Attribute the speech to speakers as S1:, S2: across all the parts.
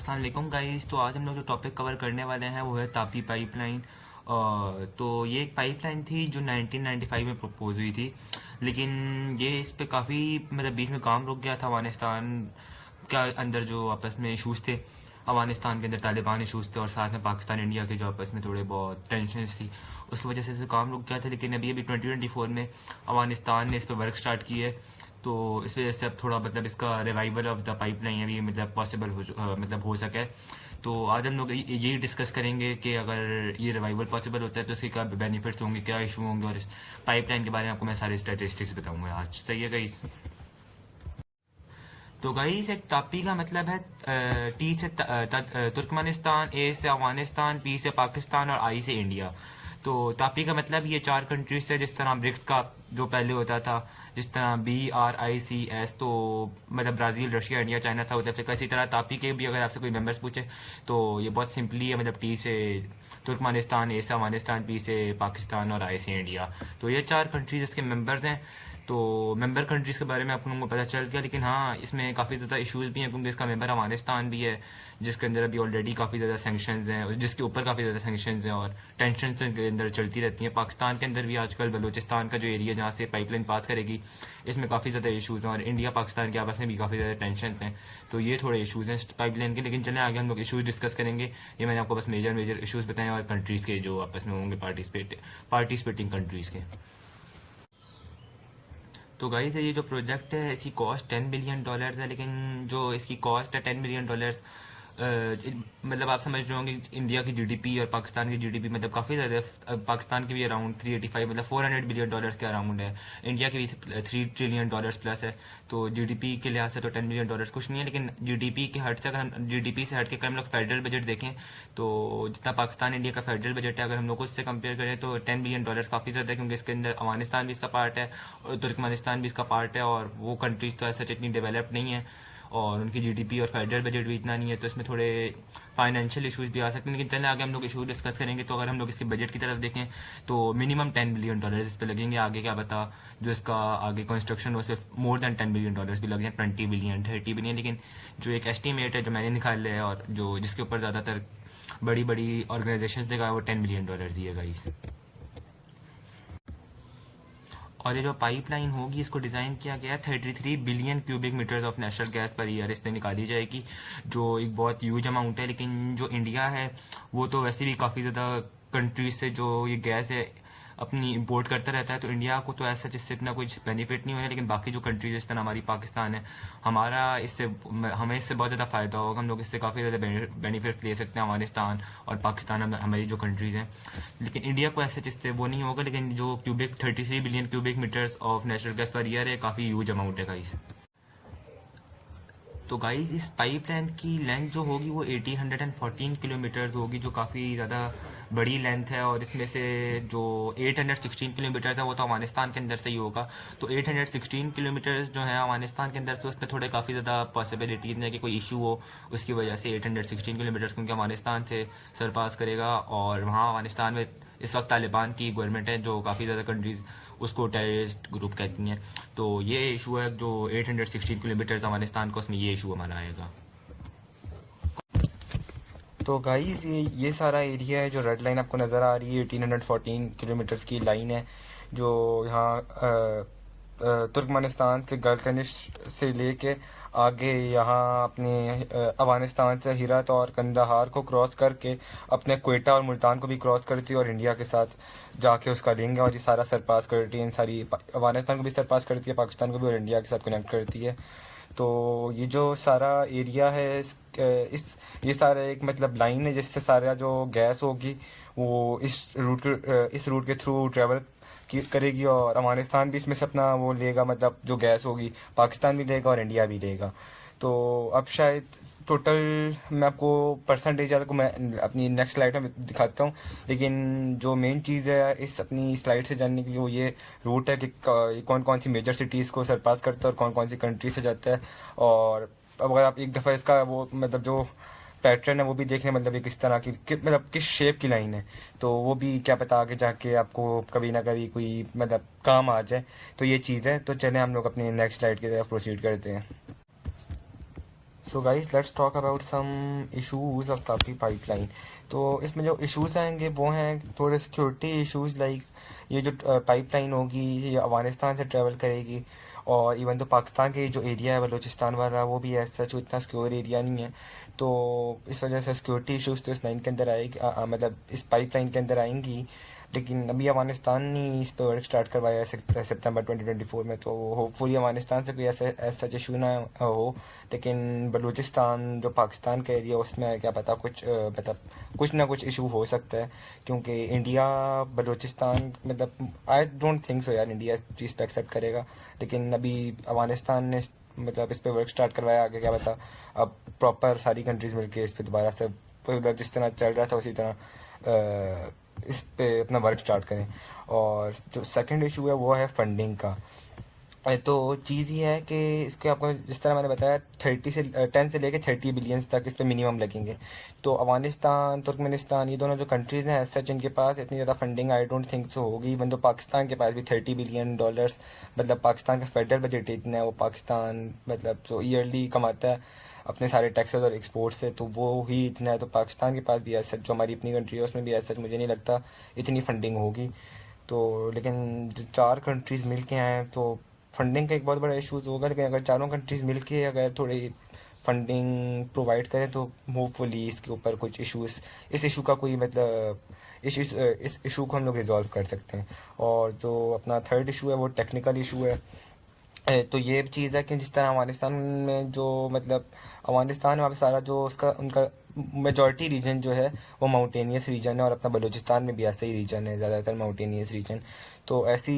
S1: अस्सलाम वालेकुम गाइस। तो आज हम लोग जो टॉपिक कवर करने वाले हैं वो है तापी पाइपलाइन। तो ये एक पाइपलाइन थी जो 1995 में प्रपोज हुई थी, लेकिन ये इस पे काफ़ी मतलब बीच में काम रुक गया था। अफगानिस्तान के अंदर जो आपस में इशूज़ थे, अफगानिस्तान के अंदर तालिबान इशूज़ थे और साथ में पाकिस्तान इंडिया के जो आपस में थोड़े बहुत टेंशन थी, उसकी वजह से इसे काम रुक गया था। लेकिन अभी अभी 2024 में अफगानिस्तान ने इस पर वर्क स्टार्ट की है, तो इस वजह से अब थोड़ा मतलब इसका रिवाइवल ऑफ द पाइपलाइन अभी मतलब पॉसिबल मतलब हो सके। तो आज हम लोग यही डिस्कस करेंगे कि अगर ये रिवाइवल पॉसिबल होता है तो इसके क्या बेनिफिट्स होंगे, क्या इशू होंगे, और इस पाइपलाइन के बारे में आपको मैं सारे स्टैटिस्टिक्स बताऊंगा आज। सही है गाइस? तो गाइस, एक तापी का मतलब है टी से तुर्कमेनिस्तान, ए से अफगानिस्तान, पी से पाकिस्तान और आई से इंडिया। तो तापी का मतलब ये चार कंट्रीज से, जिस तरह ब्रिक्स का जो पहले होता था, जिस तरह BRICS, तो मतलब Brazil, Russia, India, China, south Africa, इसी तरह तापी के भी अगर आपसे कोई मेंबर्स पूछे तो ये बहुत सिंपली है, मतलब टी से तुर्कमेनिस्तान, ए से अफगानिस्तान, पी से पाकिस्तान और आई से इंडिया। तो ये चार कंट्रीज इसके मेंबर्स हैं। तो मेंबर कंट्रीज़ के बारे में आप लोगों को पता चल गया, लेकिन हाँ, इसमें काफ़ी ज़्यादा इश्यूज़ भी हैं क्योंकि इसका मेंबर अफगानिस्तान भी है, जिसके अंदर अभी ऑलरेडी काफ़ी ज़्यादा सैंक्शंस हैं, जिसके ऊपर काफ़ी ज़्यादा सैंक्शंस हैं और टेंशन के अंदर चलती रहती हैं। पाकिस्तान के अंदर भी आजकल बलूचिस्तान का जो एरिया जहाँ से पाइपलाइन पास करेगी, इसमें काफ़ी ज़्यादा इशूज़ हैं और इंडिया पाकिस्तान के आपस में भी काफ़ी ज़्यादा टेंशन हैं। तो ये थोड़े इशूज़ हैं पाइपलाइन के, लेकिन चलें आगे हम लोग इशूज़ डिस्कस करेंगे। ये मैंने आपको बस मेजर मेजर इशूज़ बताए और कंट्रीज़ के जो आपस में होंगे पार्टिसिपेटिंग कंट्रीज़ के। तो गाइस, ये जो प्रोजेक्ट है इसकी कॉस्ट $10 बिलियन है, लेकिन जो इसकी कॉस्ट है $10 बिलियन, मतलब आप समझ रहे होंगे इंडिया की जीडीपी और पाकिस्तान की जीडीपी मतलब काफ़ी ज़्यादा है। पाकिस्तान की भी अराउंड 385 मतलब $400 बिलियन के अराउंड है, इंडिया की भी $3 ट्रिलियन प्लस है। तो जीडीपी के लिहाज से तो $10 बिलियन कुछ नहीं है, लेकिन जीडीपी के हट से अगर हम जीडीपी से हट के अगर हम लोग फेडरल बजट देखें तो जितना पाकिस्तान इंडिया का फेडरल बजट है, अगर हम लोग उससे कंपेयर करें तो $10 बिलियन काफ़ी ज़्यादा है, क्योंकि इसके अंदर अफगानिस्तान भी इसका पार्ट है और तुर्कमेनिस्तान भी इसका पार्ट है, और वो कंट्रीज तो ऐसा इतनी डेवलप्ड नहीं है और उनकी जीडीपी और फेडरल बजट भी इतना नहीं है, तो इसमें थोड़े फाइनेंशियल इशूज़ भी आ सकते हैं। लेकिन चलें आगे हम लोग इशू डिस्कस करेंगे। तो अगर हम लोग इसके बजट की तरफ देखें तो मिनिमम $10 बिलियन इस पे लगेंगे। आगे क्या बता, जो इसका आगे कंस्ट्रक्शन हो उस पर मोर देन $10 बिलियन भी लग जाए, 20 बिलियन, 30 बिलियन। लेकिन जो एक एस्टीमेट है जो मैंने निकाल लिया है और जो जिसके ऊपर ज़्यादातर बड़ी बड़ी ऑर्गेनाइजेशन देगा, वो $10 बिलियन दिएगा इस। और ये जो पाइपलाइन होगी इसको डिज़ाइन किया गया है 33 billion cubic metres of natural gas per year इससे निकाली जाएगी, जो एक बहुत ह्यूज अमाउंट है। लेकिन जो इंडिया है वो तो वैसे भी काफ़ी ज़्यादा कंट्रीज से जो ये गैस है अपनी इंपोर्ट करता रहता है, तो इंडिया को तो ऐसा जिससे इतना कुछ बेनिफिट नहीं होगा। लेकिन बाकी जो कंट्रीज जिस तरह हमारी पाकिस्तान है, हमें इससे बहुत ज़्यादा फ़ायदा होगा, हम लोग इससे काफ़ी ज़्यादा बेनिफिट ले सकते हैं। अफगानिस्तान और पाकिस्तान हमारी जो कंट्रीज़ हैं, लेकिन इंडिया को ऐसे जिससे वो नहीं होगा। लेकिन जो 33 billion cubic metres of natural gas per year है, काफ़ी ह्यूज अमाउंट है गाइस। तो गाइस, इस पाइपलाइन की लेंथ जो होगी वो 1814 किलोमीटर्स होगी, जो काफ़ी ज़्यादा बड़ी लेंथ है। और इसमें से जो 816 किलोमीटर्स है वो तो अफगानिस्तान के अंदर से ही होगा। तो 816 किलोमीटर्स जो है अफगानिस्तान के अंदर से, उस पर थोड़े काफ़ी ज़्यादा पॉसिबिलिटीज़ है कि कोई इशू हो उसकी वजह से 816 किलोमीटर्स, क्योंकि अफगानिस्तान से सरपास करेगा और वहाँ अफगानिस्तान में इस वक्त तालिबान की गवर्नमेंट है, जो काफ़ी ज़्यादा कंट्रीज़ उसको टेररिस्ट ग्रुप कहती हैं। तो ये इशू है जो 816 किलोमीटर्स अफगानिस्तान को, उसमें ये इशू हमारा आएगा। तो गाइस, ये सारा एरिया है जो रेड लाइन आपको नज़र आ रही है, 1814 किलोमीटर्स की लाइन है, जो यहाँ तुर्कमेनिस्तान के गलकनिश से लेके आगे यहाँ अपने अफगानिस्तान से हिरत और कंदाहार को क्रॉस करके अपने क्वेटा और मुल्तान को भी क्रॉस करती है और इंडिया के साथ जाके उसका लिंक है, और ये सारा सरपास करती है, इन सारी अफगानिस्तान को भी सरपास करती है, पाकिस्तान को भी, और इंडिया के साथ कनेक्ट करती है। तो ये जो सारा एरिया है ये सारा एक मतलब लाइन है जिससे सारा जो गैस होगी वो इस रूट के थ्रू ट्रेवल करेगी, और अफगानिस्तान भी इसमें से अपना वो लेगा, मतलब जो गैस होगी पाकिस्तान भी लेगा और इंडिया भी लेगा। तो अब शायद टोटल मैं आपको परसेंटेज को मैं अपनी नेक्स्ट स्लाइड में दिखाता हूँ, लेकिन जो मेन चीज़ है इस अपनी स्लाइड से जानने के लिए वो ये रूट है कि कौन कौन सी मेजर सिटीज़ को सरपास करता है और कौन कौन सी कंट्री से जाता है। और अब अगर आप एक दफ़ा इसका वो मतलब जो पैटर्न है वो भी देखें, मतलब ये किस तरह की मतलब किस शेप की लाइन है, तो वो भी क्या पता आगे जाके आपको कभी ना कभी कोई मतलब काम आ जाए। तो ये चीज़ है। तो चलें हम लोग अपनी नेक्स्ट स्लाइड की तरफ प्रोसीड करते हैं। So guys let's talk about some issues of TAPI pipeline. तो इसमें जो इश्यूज आएंगे वो हैं थोड़े सिक्योरिटी इश्यूज, लाइक ये जो पाइपलाइन होगी ये अफगानिस्तान से ट्रेवल करेगी, और इवन तो पाकिस्तान के जो एरिया है बलूचिस्तान वाला वो भी ऐसा सच इतना सिक्योर एरिया नहीं है। तो इस वजह से सिक्योरिटी इश्यूज तो इस लाइन के अंदर आएगी, मतलब इस पाइपलाइन के अंदर आएंगी। लेकिन अभी अफगानिस्तान ने इस पर वर्क स्टार्ट करवाया है सितंबर 2024 में, तो होपफुली अफगानिस्तान से कोई ऐसे सच इशू ना हो। लेकिन बलूचिस्तान जो पाकिस्तान का एरिया उसमें क्या पता मतलब कुछ ना कुछ इशू हो सकता है, क्योंकि इंडिया बलूचिस्तान मतलब आई डोंट थिंक सो यार इंडिया इस चीज़ पे एक्सेप्ट करेगा। लेकिन अभी अफगानिस्तान ने मतलब इस पर वर्क स्टार्ट करवाया, आगे क्या पता अब प्रॉपर सारी कंट्रीज़ मिलके इस पर दोबारा से मतलब जिस तरह चल रहा था उसी तरह इस पे अपना वर्क स्टार्ट करें। और जो सेकंड इशू है वो है फंडिंग का। तो चीज़ ये है कि इसके आपको जिस तरह मैंने बताया 10 से लेके 30 बिलियंस तक इस पे मिनिमम लगेंगे। तो अफगानिस्तान तुर्कमेनिस्तान ये दोनों जो कंट्रीज़ हैं सच इनके पास इतनी ज़्यादा funding I don't think so होगी। इवन तो पाकिस्तान के पास भी $30 बिलियन, मतलब पाकिस्तान का फेडरल बजट इतना है, वो पाकिस्तान मतलब जो ईयरली कमाता है अपने सारे टैक्सेस और एक्सपोर्ट से, तो वो ही इतना है। तो पाकिस्तान के पास भी ऐसा जो हमारी अपनी कंट्री है उसमें भी ऐसा मुझे नहीं लगता इतनी फंडिंग होगी। तो लेकिन जो 4 कंट्रीज़ मिल के आए तो फंडिंग का एक बहुत बड़ा इशूज़ होगा। लेकिन अगर चारों कंट्रीज़ मिल के अगर थोड़ी फंडिंग प्रोवाइड करें तो होपफुली इसके ऊपर कुछ इश्यूज़ इस इशू का कोई मतलब इस इशू को हम लोग रिजॉल्व कर सकते हैं। और जो अपना थर्ड इशू है वो टेक्निकल इशू है। तो ये चीज़ है कि जिस तरह अफगानिस्तान में जो मतलब अफगानिस्तान में अब सारा जो उसका उनका मेजॉरिटी रीजन जो है वो माउंटेनियस रीजन है, और अपना बलूचिस्तान में भी ऐसा ही रीजन है, ज़्यादातर माउंटेनियस रीजन। तो ऐसी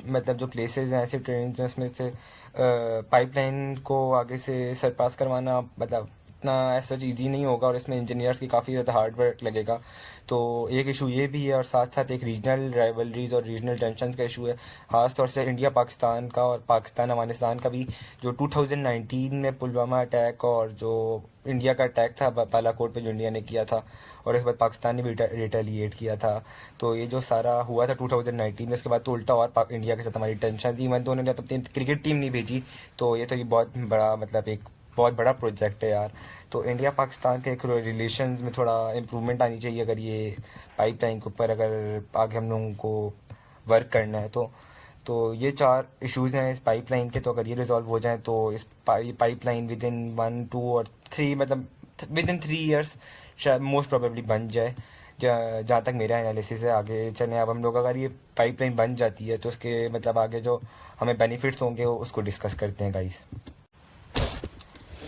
S1: मतलब जो प्लेसेस हैं ऐसे ट्रेन हैं उसमें से पाइपलाइन को आगे से सरपास करवाना मतलब इतना ऐसा ईजी नहीं होगा, और इसमें इंजीनियर्स की काफ़ी ज़्यादा हार्ड वर्क लगेगा। तो एक इशू ये भी है, और साथ साथ एक रीजनल राइवलरीज और रीजनल टेंशन्स का इशू है, ख़ास तौर से इंडिया पाकिस्तान का और पाकिस्तान अफगानिस्तान का भी। जो 2019 में पुलवामा अटैक और जो इंडिया का अटैक था बालाकोट पे जो इंडिया ने किया था, और इसके बाद पाकिस्तान ने भी रिटेलिएट किया था। तो ये जो सारा हुआ था 2019 में, इसके बाद तो उल्टा और इंडिया के साथ हमारी टेंशन थी। मैं तो उन्होंने अपनी क्रिकेट टीम नहीं भेजी। तो ये बहुत बड़ा मतलब एक बहुत बड़ा प्रोजेक्ट है यार। तो इंडिया पाकिस्तान के एक रिलेशन में थोड़ा इम्प्रूवमेंट आनी चाहिए अगर ये पाइपलाइन के ऊपर अगर आगे हम लोगों को वर्क करना है। तो ये 4 इश्यूज़ हैं इस पाइपलाइन के। तो अगर ये रिजॉल्व हो जाए तो इस पाइपलाइन विद इन 1 2 और 3 मतलब विद इन 3 ईयर्स शायद मोस्ट प्रोबेबली बन जाए। जहाँ तक मेरा एनालिसिस है, आगे चलें अब हम लोग अगर ये पाइपलाइन बन जाती है तो उसके मतलब आगे जो हमें बेनिफिट्स होंगे वो उसको डिस्कस करते हैं गाइस।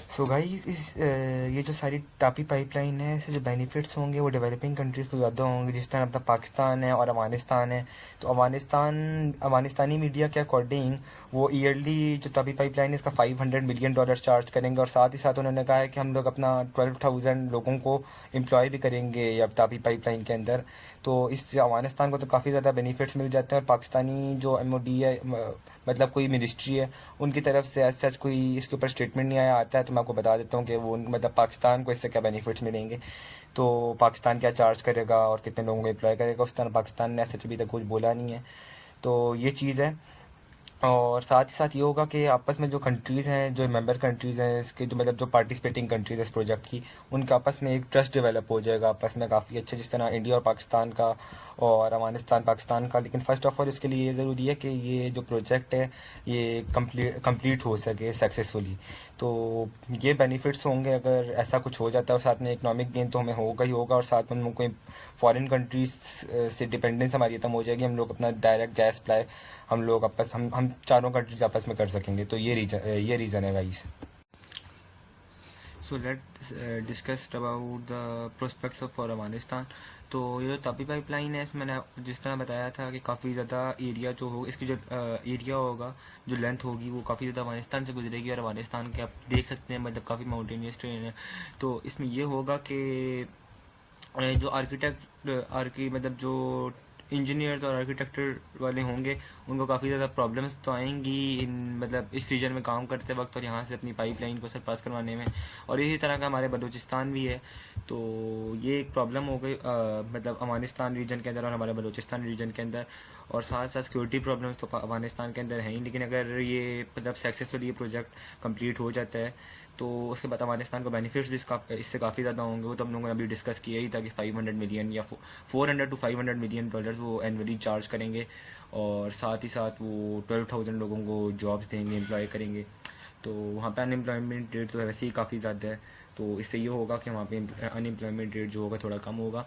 S1: सो गाइस ये जो सारी टापी पाइपलाइन है इससे जो बेनिफिट्स होंगे वो डेवलपिंग कंट्रीज़ को ज़्यादा होंगे, जिस तरह अपना पाकिस्तान है और अफगानिस्तान है। तो अफगानिस्तानी मीडिया के अकॉर्डिंग वो ईयरली जो तापी पाइपलाइन है इसका $500 मिलियन चार्ज करेंगे, और साथ ही साथ उन्होंने कहा है कि हम लोग अपना 12,000 लोगों को एम्प्लॉय भी करेंगे अब तापी पाइपलाइन के अंदर। तो इससे अफगानिस्तान को तो काफ़ी ज़्यादा बेनिफिट्स मिल जाते हैं, और पाकिस्तानी जो MOD है मतलब कोई मिनिस्ट्री है उनकी तरफ से एज सच कोई इसके ऊपर स्टेटमेंट नहीं आया आता है। तो मैं आपको बता देता हूँ कि वो मतलब पाकिस्तान को इससे क्या बेनिफिट्स मिलेंगे। तो पाकिस्तान क्या चार्ज करेगा और कितने लोगों को एम्प्लॉय करेगा उस तरह पाकिस्तान ने ऐसे अभी तक कुछ बोला नहीं है। तो ये चीज़ है। और साथ ही साथ ये होगा कि आपस में जो कंट्रीज़ हैं जो मेंबर कंट्रीज़ हैं इसके जो मतलब जो पार्टिसिपेटिंग कंट्रीज़ है इस प्रोजेक्ट की, उनके आपस में एक ट्रस्ट डेवलप हो जाएगा आपस में काफ़ी अच्छा, जिस तरह इंडिया और पाकिस्तान का और अफगानिस्तान पाकिस्तान का। लेकिन फ़र्स्ट ऑफ ऑल इसके लिए ये ज़रूरी है कि ये जो प्रोजेक्ट है ये कंप्लीट हो सके सक्सेसफुली। तो ये बेनिफिट्स होंगे अगर ऐसा कुछ हो जाता है, और साथ में इकोनॉमिक गेन तो हमें होगा ही होगा, और साथ में हम लोग कोई फॉरेन कंट्रीज से डिपेंडेंस हमारी खत्म हो जाएगी। हम लोग अपना डायरेक्ट गैस सप्लाई हम लोग आपस हम चारों कंट्रीज आपस में कर सकेंगे। तो ये रीज़न है guys. So let discussed about the prospects of for Afghanistan. तो ये जो तापी पाइपलाइन है इसमें मैंने जिस तरह बताया था कि काफ़ी ज़्यादा एरिया जो हो इसकी जो एरिया होगा जो लेंथ होगी वो काफ़ी ज़्यादा अफगानिस्तान से गुजरेगी, और अफगानिस्तान के आप देख सकते हैं मतलब काफ़ी माउंटेनियस ट्रेन है। तो इसमें ये होगा कि जो आर्की मतलब जो इंजीनियर्स और आर्किटेक्चर वाले होंगे उनको काफ़ी ज़्यादा प्रॉब्लम्स तो आएंगी इन मतलब इस रीजन में काम करते वक्त और यहाँ से अपनी पाइपलाइन को सरपास करवाने में। और इसी तरह का हमारे बलूचिस्तान भी है। तो ये एक प्रॉब्लम हो गई मतलब अफगानिस्तान रीजन के अंदर और हमारे बलूचिस्तान रीजन के अंदर। और साथ साथ सिक्योरिटी प्रॉब्लम्स तो अफगानिस्तान के अंदर हैं ही, लेकिन अगर ये मतलब सक्सेसफुली ये प्रोजेक्ट कंप्लीट हो जाता है तो उसके बाद अफगानिस्तान को बेनिफिट्स भी इससे काफ़ी ज़्यादा होंगे। वो तो हम लोगों ने अभी डिस्कस किया ही था कि 500 मिलियन या 400 टू 500 मिलियन डॉलर्स वो एनुअली चार्ज करेंगे, और साथ ही साथ वो 12,000 लोगों को जॉब्स देंगे, एम्प्लॉय करेंगे। तो वहाँ पे अनएम्प्लॉयमेंट रेट तो वैसे ही काफ़ी ज़्यादा है, तो इससे ये होगा कि वहाँ पे अनएम्प्लॉयमेंट रेट जो होगा थोड़ा कम होगा।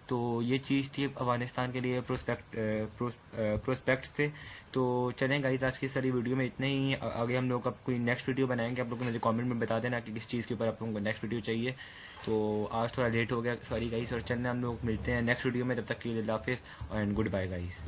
S1: तो ये चीज़ थी अफगानिस्तान के लिए प्रोस्पेक्ट्स थे। तो चलें गाइस, आज की सारी वीडियो में इतने ही। आगे हम लोग अब कोई नेक्स्ट वीडियो बनाएंगे, आप लोग मुझे कमेंट में बता देना कि किस चीज़ के ऊपर आप लोगों को नेक्स्ट वीडियो चाहिए। तो आज थोड़ा लेट हो गया, सॉरी गाइस, और चलने हम लोग मिलते हैं नेक्स्ट वीडियो में। तब तक के लिए अल्लाह हाफिज़ एंड गुड बाय गाइस।